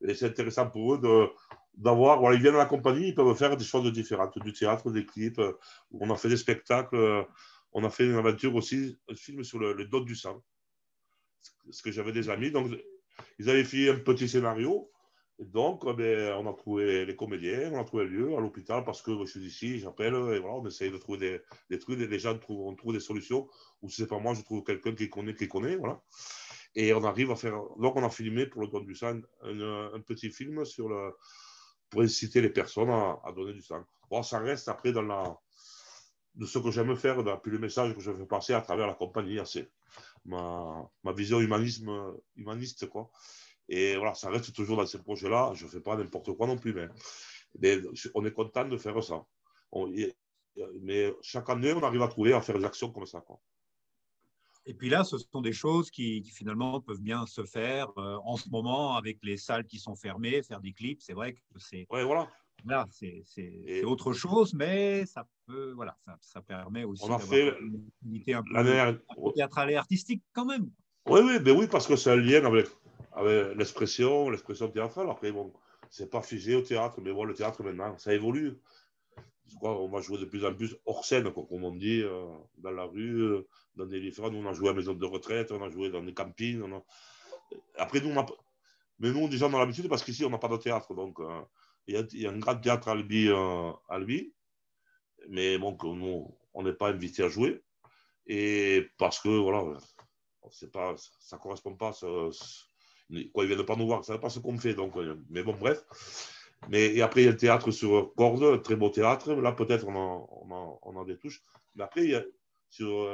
Et c'est intéressant pour eux d'avoir. Voilà, ils viennent à la compagnie, ils peuvent faire des choses différentes, du théâtre, des clips. On a fait des spectacles. On a fait une aventure aussi, un film sur le don du sang. Ce que j'avais des amis. Donc, ils avaient fait un petit scénario. Et donc, on a trouvé les comédiens, on a trouvé le lieu à l'hôpital parce que je suis ici, j'appelle et voilà, on essaye de trouver des trucs. Et les gens on trouve des solutions. Ou si c'est pas moi, je trouve quelqu'un qui connaît, voilà. Et on arrive à faire. Donc, on a filmé pour le don du sang un petit film pour inciter les personnes à donner du sang. Bon, ça reste après de ce que j'aime faire, puis le message que je veux passer à travers la compagnie. C'est ma vision humaniste, quoi. Et voilà, ça reste toujours dans ces projets-là. Je ne fais pas n'importe quoi non plus, mais on est content de faire ça. Mais chaque année, on arrive à trouver, à faire des actions comme ça, quoi. Et puis là, ce sont des choses qui finalement peuvent bien se faire en ce moment avec les salles qui sont fermées, faire des clips. C'est vrai que c'est Ouais, voilà. là, c'est autre chose, mais ça peut, voilà, ça permet On aussi a d'avoir fait une activité l'année dernière. un peu théâtrale et artistique quand même. Oui, oui, ben oui, parce que c'est un lien avec l'expression théâtrale. Après, bon, c'est pas figé au théâtre, mais bon, le théâtre maintenant, ça évolue. Je crois qu'on va jouer de plus en plus hors scène, comme on dit, dans la rue, dans des différents. Nous, on a joué à la maison de retraite, on a joué dans des campings. Après, mais nous, déjà, on a l'habitude parce qu'ici, on n'a pas de théâtre. Donc, il y a un grand théâtre à Albi, mais bon, que nous, on n'est pas invité à jouer. Et parce que, voilà, ça ne correspond pas. Quoi, ils ne viennent pas nous voir, ça ne savent pas ce qu'on fait. Donc, mais bon, bref. Et après, il y a le théâtre sur corde, un très beau théâtre. Là, peut-être, on a des touches. Mais après, sur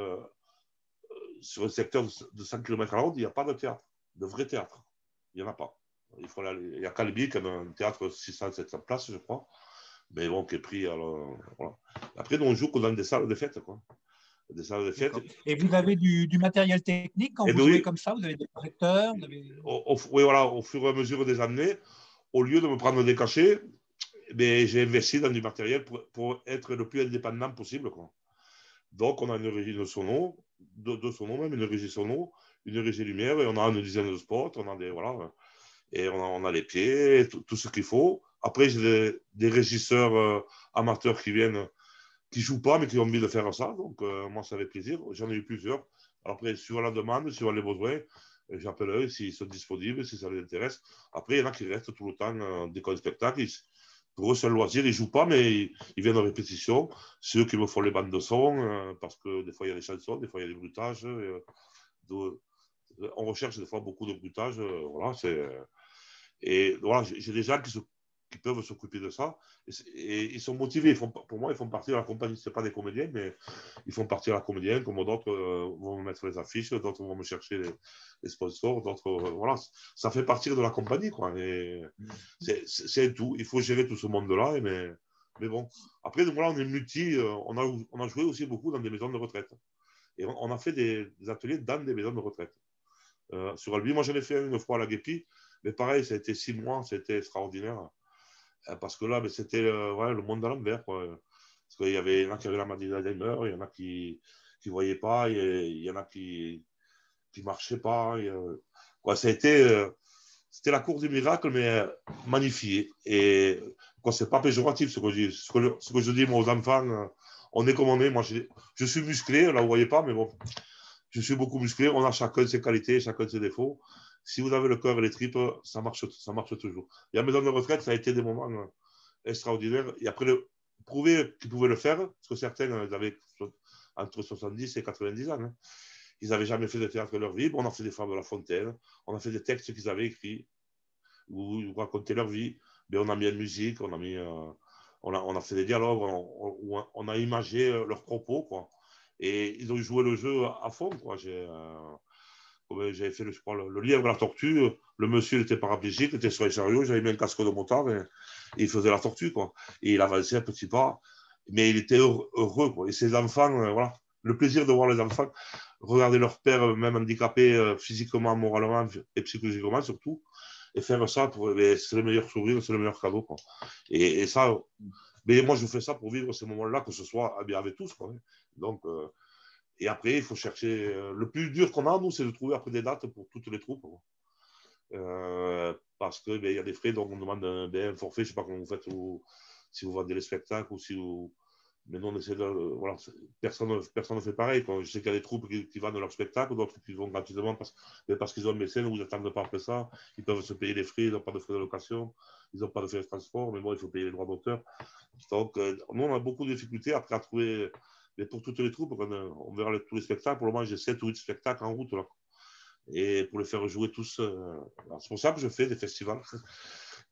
le secteur de 100 km à la ronde, il n'y a pas de théâtre, de vrai théâtre. Il n'y en a pas. Il y a Calbi, qui a un théâtre de 600-700 places, je crois. Mais bon, qui est pris. Alors, voilà. Après, nous, on joue que dans des salles de fête, quoi. Des salles de fête. Et vous avez du matériel technique quand Et vous bien jouez oui, comme ça? Vous avez des projecteurs? oui, voilà, au fur et à mesure des années, au lieu de me prendre des cachets, j'ai investi dans du matériel pour être le plus indépendant possible, quoi. Donc, on a une régie de sono, deux sonos même, une régie sono, une régie lumière, et on a une dizaine de spots, on a voilà, et on a les pieds, tout ce qu'il faut. Après, j'ai des régisseurs amateurs qui viennent, qui ne jouent pas, mais qui ont envie de faire ça. Donc, moi, ça fait plaisir. J'en ai eu plusieurs. Après, sur la demande, sur les besoins, j'appelle s'ils sont disponibles, si ça les intéresse. Après, il y en a qui restent tout le temps dès qu'on a un spectacle. Pour eux, c'est un loisir. Ils ne jouent pas, mais ils viennent en répétition. C'est eux qui me font les bandes de son, parce que des fois, il y a des chansons, des fois, il y a des bruitages. On recherche des fois beaucoup de bruitages. Voilà, et voilà, j'ai des gens qui peuvent s'occuper de ça. Et ils sont motivés. Pour moi, ils font partie de la compagnie. Ce pas des comédiens, mais ils font partie de la comédienne, comme d'autres vont me mettre les affiches, d'autres vont me chercher les sponsors, d'autres. Voilà, ça fait partie de la compagnie, quoi. Et c'est tout. Il faut gérer tout ce monde-là. Mais bon, après, voilà, on est multi. On a joué aussi beaucoup dans des maisons de retraite. Et on a fait des ateliers dans des maisons de retraite. Sur Albi, moi, j'en ai fait une fois à la Guépie, mais pareil, ça a été 6 mois, c'était extraordinaire. Parce que là, c'était le monde à l'envers. Parce qu'il y en a qui avaient la maladie d'Alzheimer, il y en a qui ne voyaient pas, il y en a qui ne marchaient pas. Ça a été, c'était la cour des miracles, mais magnifiée. Et ce n'est pas péjoratif ce que je dis. Ce que je dis moi, aux enfants, on est comme on est. Moi, je suis musclé, là, vous ne voyez pas, mais bon, je suis beaucoup musclé. On a chacun ses qualités, chacun ses défauts. Si vous avez le cœur et les tripes, ça marche toujours. Et à la maison de retraite, ça a été des moments extraordinaires. Et après, prouver qu'ils pouvaient le faire, parce que certains avaient entre 70 et 90 ans. Hein. Ils n'avaient jamais fait de théâtre de leur vie. Bon, on a fait des Femmes de la Fontaine, on a fait des textes qu'ils avaient écrits, où ils racontaient leur vie. Mais on a mis une musique, on a fait des dialogues, on a imagé leurs propos, quoi. Et ils ont joué le jeu à fond, quoi. J'avais fait, je crois, le lièvre et la tortue. Le monsieur était paraplégique, il était sur les chariots, j'avais mis un casque de motard et il faisait la tortue, quoi. Et il avançait un petit pas, mais il était heureux, quoi. Et ses enfants, voilà, le plaisir de voir les enfants regarder leur père, même handicapé physiquement, moralement et psychologiquement surtout, et faire ça, c'est le meilleur sourire, c'est le meilleur cadeau, quoi. Et ça, mais moi je fais ça pour vivre ces moments-là, que ce soit bien avec tous, quoi. Donc, et après, il faut chercher. Le plus dur qu'on a, nous, c'est de trouver après des dates pour toutes les troupes. Parce qu'il y a des frais, donc on demande un forfait, je ne sais pas comment vous faites, ou si vous vendez les spectacles, ou si vous. Mais nous, on essaie de. Voilà, personne ne fait pareil, quoi. Je sais qu'il y a des troupes qui vendent leur spectacle, d'autres qui vont gratuitement parce qu'ils ont un mécène ou ils n'attendent pas après ça. Ils peuvent se payer les frais, ils n'ont pas de frais de location, ils n'ont pas de frais de transport, mais bon, il faut payer les droits d'auteur. Donc, nous, on a beaucoup de difficultés après à trouver. Mais pour toutes les troupes, on verra tous les spectacles. Pour le moment, j'ai 7 ou 8 spectacles en route. Là. Et pour les faire jouer tous, c'est pour ça que je fais des festivals.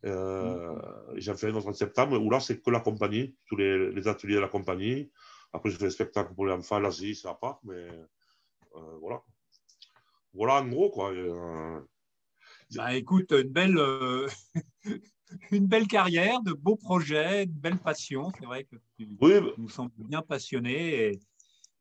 J'en fais un autre en septembre, où là, c'est que la compagnie, tous les ateliers de la compagnie. Après, je fais des spectacles pour les enfants, l'Asie, c'est à part, mais voilà. Voilà, en gros, quoi. Bah, écoute, une belle carrière, de beaux projets, de belles passions. C'est vrai que tu Oui, nous sembles bien passionné.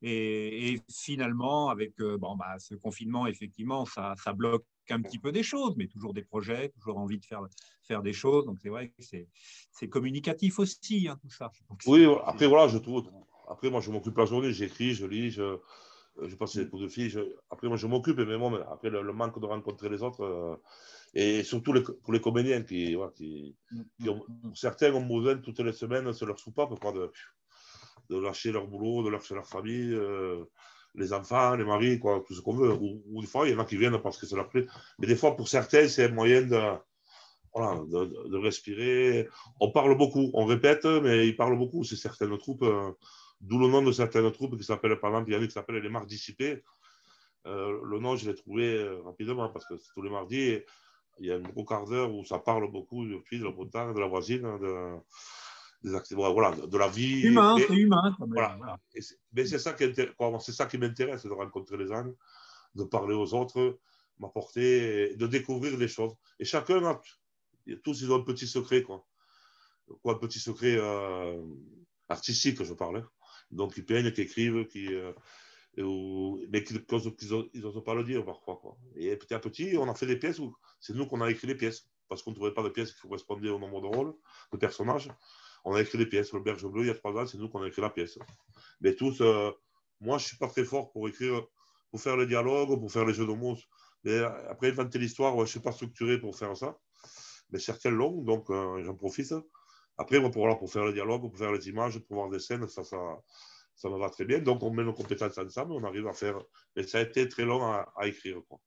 Et finalement, avec ce confinement, effectivement, ça bloque un petit peu des choses, mais toujours des projets, toujours envie de faire des choses. Donc, c'est vrai que c'est communicatif aussi, hein, tout ça. Donc, oui, après, voilà, je trouve. Après, moi, je m'occupe la journée, j'écris, je lis, je passe les coups de fil. Après, moi, je m'occupe, mais bon, après, le manque de rencontrer les autres, et surtout pour les comédiens certains ont besoin toutes les semaines, c'est leur soupape, quoi, de lâcher leur boulot, de lâcher leur famille, les enfants, les maris, quoi, tout ce qu'on veut. Ou des fois, il y en a qui viennent parce que c'est leur plaît. Mais des fois, pour certains, c'est un moyen de respirer. On parle beaucoup, on répète, mais ils parlent beaucoup. C'est certaines troupes, d'où le nom de certaines troupes qui s'appellent, par exemple, il y en a qui s'appellent les Mards Dissipés. Le nom, je l'ai trouvé rapidement parce que c'est tous les mardis. Il y a un gros quart d'heure où ça parle beaucoup du puits, de la Bretagne, de la voisine, voilà, de la vie. humain, Mais, c'est humain. voilà. Mais c'est ça qui m'intéresse, de rencontrer les gens, de parler aux autres, m'apporter, de découvrir des choses. Et chacun tous ils ont un petit secret, quoi. Un petit secret artistique, je parle. Donc ils peignent, qui écrivent, mais ils n'osent pas le dire parfois, quoi. Et petit à petit, on a fait des pièces où c'est nous qu'on a écrit les pièces, parce qu'on ne trouvait pas de pièces qui correspondaient au nombre de rôles, de personnages. On a écrit les pièces. Le Berge Bleu, il y a 3 ans, c'est nous qu'on a écrit la pièce. Mais tous, moi, je ne suis pas très fort pour écrire, pour faire le dialogue, pour faire les jeux de mots. Mais après, inventer l'histoire, je ne suis pas structuré pour faire ça. Mais certains l'ont, donc j'en profite. Après, moi, pour faire le dialogue, pour faire les images, pour voir des scènes, ça me va très bien. Donc, on met nos compétences ensemble, on arrive à faire. Et ça a été très long à écrire, quoi.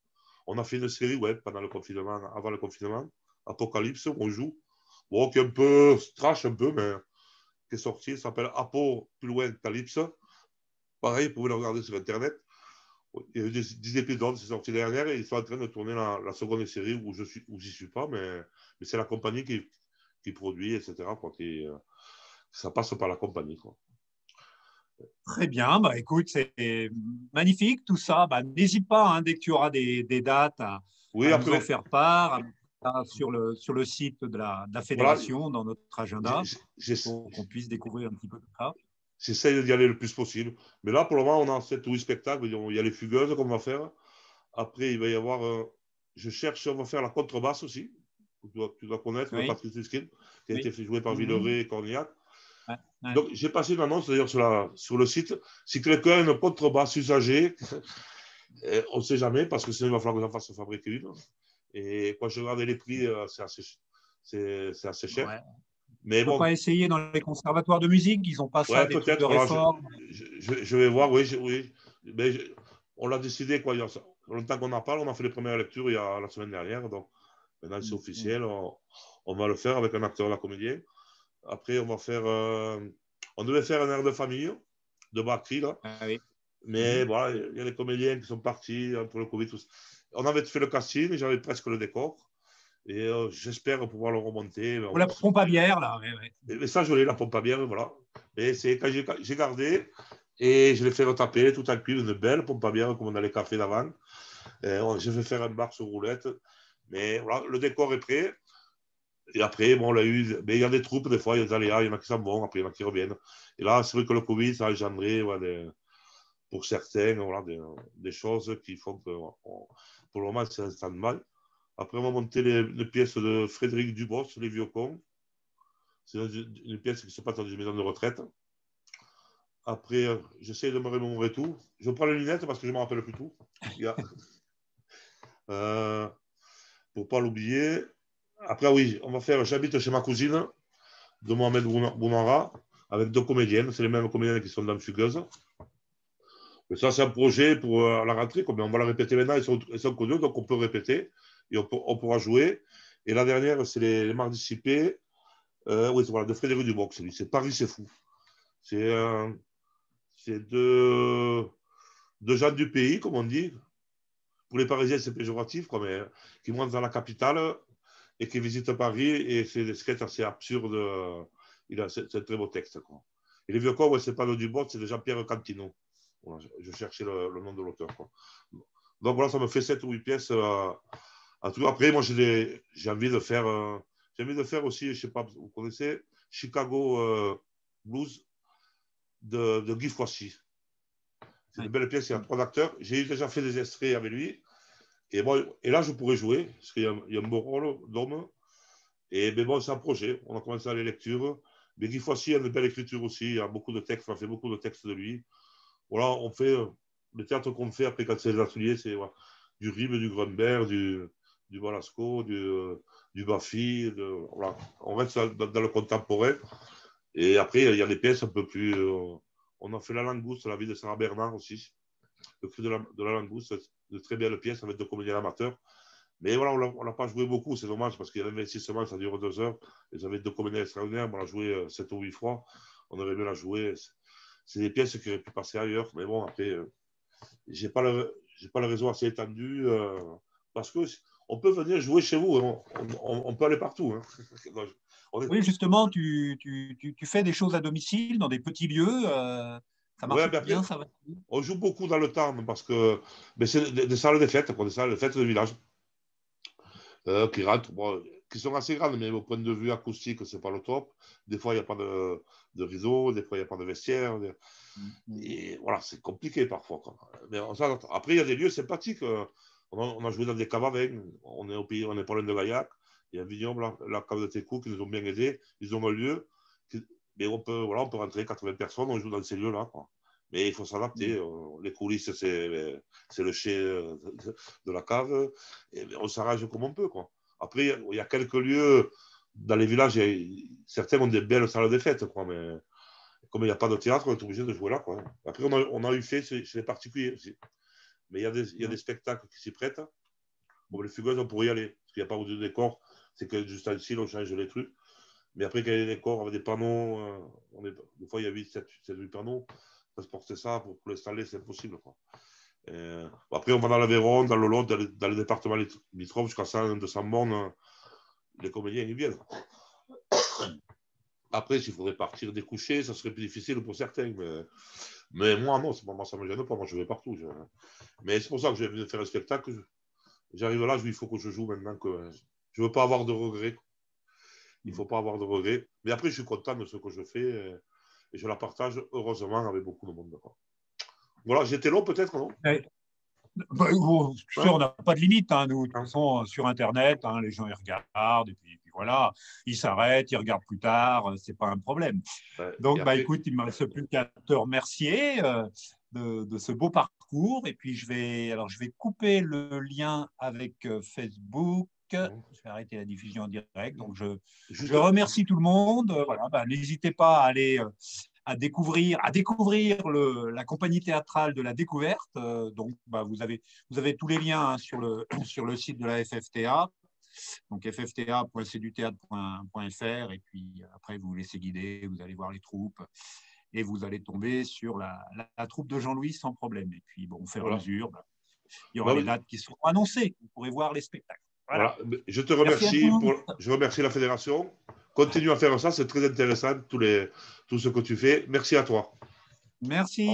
On a fait une série web pendant le confinement, avant le confinement, Apocalypse, où on joue. Bon, qui est un peu trash, un peu, mais qui est sorti. Ça s'appelle Apo, plus loin, Calypse. Pareil, vous pouvez le regarder sur Internet. Il y a eu 10 épisodes, c'est sorti dernière, et ils sont en train de tourner la seconde série où j'y suis pas, mais c'est la compagnie qui produit, etc. Quoi, ça passe par la compagnie, quoi. Très bien. Bah, écoute, c'est magnifique tout ça. Bah, n'hésite pas, hein, dès que tu auras des dates, Oui, à nous en après, faire part, à mettre ça sur le site de la voilà, fédération, dans notre agenda, j'ai pour qu'on puisse découvrir un petit peu tout ça. j'essaye d'y aller le plus possible. Mais là, pour le moment, on a 7 ou 8 spectacles. Il y a les Fugueuses qu'on va faire. Après, il va y avoir, je cherche, on va faire la contrebasse aussi. Tu dois connaître, le Oui, Patrice Luskin, qui a oui. été fait jouer par Mhm. Villeray et Cornillac. Ouais, ouais. Donc, j'ai passé une annonce d'ailleurs sur le site. Si quelqu'un a une contrebasse usagée, on ne sait jamais, parce que sinon, il va falloir que j'en fasse fabriquer une. Et quand je regarde les prix, c'est assez cher. Ouais. Mais On peut bon, pas essayer dans les conservatoires de musique, ils n'ont pas ça, ouais, des trucs de peut-être. Alors, réforme. je vais voir, oui. Oui. Mais on l'a décidé, quoi. Il y a longtemps qu'on en parle. On a fait les premières lectures la semaine dernière. Donc, maintenant, c'est Mhm. officiel. On va le faire avec un acteur, la comédien. Après, on va faire. On devait faire un air de famille de Bakri, là. Ah oui. Mais Mhm. voilà, il y a les comédiens qui sont partis pour le Covid. Tout ça. On avait fait le casting, j'avais presque le décor. Et j'espère pouvoir le remonter. Pour la pompe à bière, là. Ouais, ouais. Mais ça, je l'ai, la pompe à bière, voilà. Et c'est quand j'ai gardé et je l'ai fait retaper tout en cuivre, une belle pompe à bière comme dans les cafés d'avant. Je vais faire un bar sur roulette. Mais voilà, le décor est prêt. Et après, bon, on l'a eu. Mais il y a des troupes, des fois, il y a des aléas, il y en a qui s'en vont, après, il y en a qui reviennent. Et là, c'est vrai que le Covid, ça a engendré pour certains voilà, des choses qui font que, pour le moment, c'est un stand-by. Après, on va monter les pièces de Frédéric Dubos, Les Vieux Cons. C'est une pièce qui se passe dans une maison de retraite. Après, j'essaie de me remémorer tout. Je prends les lunettes parce que je ne me rappelle plus tout. Yeah. Euh, pour ne pas l'oublier. Après, oui, on va faire J'habite chez ma cousine de Mohamed Bounara avec 2 comédiennes. C'est les mêmes comédiennes qui sont dans Fugueuse. Mais ça, c'est un projet pour la rentrée. Comme on va la répéter maintenant. Elles sont connues, donc on peut répéter et on pourra jouer. Et la dernière, c'est les Mardis Cipés. Oui, voilà, de Frédéric Duboc. C'est Paris, c'est fou. C'est deux gens du pays, comme on dit. Pour les Parisiens, c'est péjoratif, quoi, mais qui montent dans la capitale et qui visitent Paris et c'est des sketchs assez absurdes. C'est un très beau texte. Quoi. Et les vieux corps, ouais, c'est pas le Dubot, c'est de Jean-Pierre Cantino. Voilà, je cherchais le nom de l'auteur. Quoi. Donc voilà, ça me fait 7 ou 8 pièces. À tout. Après, moi, j'ai envie de faire. J'ai envie de faire aussi, je sais pas, vous connaissez Chicago Blues de Guy Foissy. C'est une Ouais. belle pièce, il y a 3 acteurs. J'ai déjà fait des extraits avec lui. Et, bon, et là, je pourrais jouer, parce qu'il y a un beau rôle d'homme. Et mais bon, c'est un projet. On a commencé à les lectures. Mais Guy Foissy a une belle écriture aussi. Il y a beaucoup de textes. On a fait beaucoup de textes de lui. Voilà, on fait le théâtre qu'on fait après, quand c'est les ateliers, c'est voilà, du Ribes, du Grunberg, du Balasco, du Baffy. Voilà. On reste dans le contemporain. Et après, il y a des pièces un peu plus. On a fait La Langouste, la vie de Sarah Bernard aussi. Le cri de la langouste, de très belles pièces avec 2 comédiens amateurs. Mais voilà, on l'a pas joué beaucoup, c'est dommage parce qu'il y a l'investissement, ça dure 2 heures. Ils avaient 2 comédiens extraordinaires, on l'a joué 7 ou 8 fois. On aurait mieux la jouer. C'est des pièces qui auraient pu passer ailleurs. Mais bon, après, j'ai pas le réseau assez étendu parce que on peut venir jouer chez vous. On peut aller partout. Hein. Oui, justement, tu fais des choses à domicile, dans des petits lieux. Ça Ouais, marche mais après, bien, ça va. on joue beaucoup dans le temps parce que c'est des salles de fête, quoi, des salles de fête de village. Qui rentrent, bon, qui sont assez grandes, mais au point de vue acoustique, c'est pas le top. Des fois, il n'y a pas de rideau, des fois, il n'y a pas de vestiaire. Et voilà, c'est compliqué parfois. Quoi. Mais après, il y a des lieux sympathiques. On a joué dans des caves avec. On est au pays, on est pas loin de Gaillac. Il y a un vignoble, la cave de Técou, qui nous ont bien aidés. Ils ont un lieu. Mais on peut rentrer 80 personnes, on joue dans ces lieux-là. Quoi. Mais il faut s'adapter. Les coulisses, c'est le chai de la cave. Et on s'arrange comme on peut. Quoi. Après, il y a quelques lieux dans les villages. Certains ont des belles salles de fête. Quoi, mais comme il n'y a pas de théâtre, on est obligé de jouer là. Quoi. Après, on a eu fait chez les particuliers aussi. Mais il y a des spectacles qui s'y prêtent. Bon, les fugueuses, on pourrait y aller. Parce qu'il n'y a pas de décor. C'est que juste ici, on change les trucs. Mais après, quand il y a des décors avec des panneaux, des fois, il y a 8 panneaux. Transporter ça pour l'installer, c'est impossible. Quoi. Bon, après, on va dans l'Aveyron, dans le Lot, dans les départements limitrophes, jusqu'à 100, 200 bornes. Les comédiens, ils viennent. Après, s'il faudrait partir découcher, ça serait plus difficile pour certains. Mais moi, non, moi, ça ne me gêne pas. Moi, je vais partout. Mais c'est pour ça que j'ai envie de faire un spectacle. J'arrive là, il faut que je joue maintenant. Je ne veux pas avoir de regrets. Il ne faut pas avoir de regrets. Mais après, je suis content de ce que je fais. et je la partage heureusement avec beaucoup de monde. Voilà, j'étais long peut-être, non? Bah, tu sais, on n'a pas de limite, hein, nous. De toute façon, sur Internet, hein, les gens ils regardent, et puis voilà, ils s'arrêtent, ils regardent plus tard, c'est pas un problème. Donc, Après... écoute, il ne me reste plus qu'à te remercier de ce beau parcours. Et puis, je vais couper le lien avec Facebook. Je vais arrêter la diffusion en direct. Donc, je remercie tout le monde. Voilà, n'hésitez pas à aller à découvrir la compagnie théâtrale de la découverte. Donc, vous avez tous les liens, hein, sur le site de la FFTA. Donc ffta.cdutheatre.fr, et puis après vous vous laissez guider, vous allez voir les troupes et vous allez tomber sur la troupe de Jean-Louis sans problème. Et puis bon, au fur et à mesure, il y aura des dates qui seront annoncées, vous pourrez voir les spectacles. Voilà. Je te remercie, je remercie la fédération. Continue à faire ça, c'est très intéressant tout ce que tu fais. Merci à toi. Merci.